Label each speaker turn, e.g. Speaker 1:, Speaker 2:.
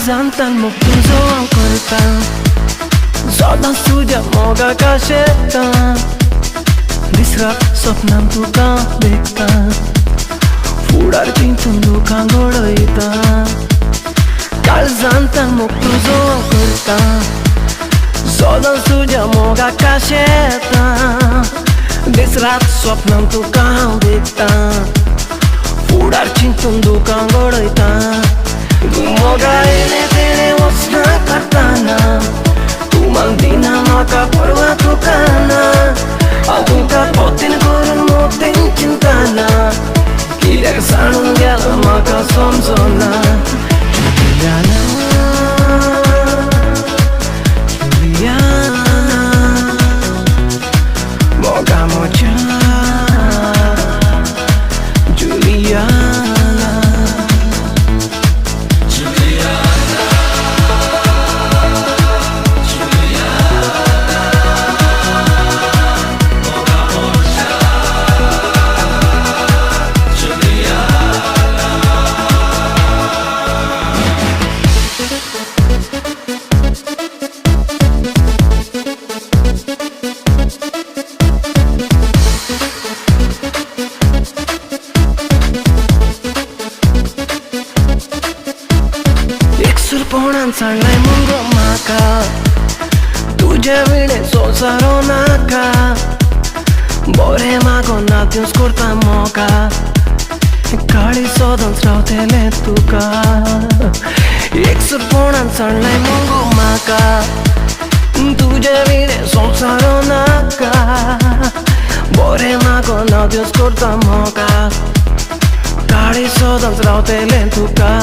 Speaker 1: Zantan moktuzo ankorta Zodan studia moga kasheta Disrat स्वप्नान तुका देखता फुडार चिंतून दुखां घडयता काळजांतल्यान मोग तुजो करता सोदन तुज्या मोगाक काशेता दीस रात स्वप्नान तुका हांव देखता फुडार चिंतून दुखां घडयता तूं मोगा येणे तेणे वचना काडटाना तूं मागदिना म्हाका परवा तुका ना हांव तुका पोतीन करून मोगतेन चिंतना कित्याक जाणून गेला म्हाका समजना जुलियाना जुलियाना मोगा म्हज्या जुलियाना एकसुरपणान सांडलाय मुंगो म्हाका तुजे विणे संवसारो नाका बरें मागोन नात्यूस करता मोगा काळी सोदून रावतलें तुका एकसुरपणान सांडलाय मुंगो म्हाका तुजे विणे संवसारो नाका बरें मागोन नात्यूस करता मोगा काळी सोदून रावतलें तुका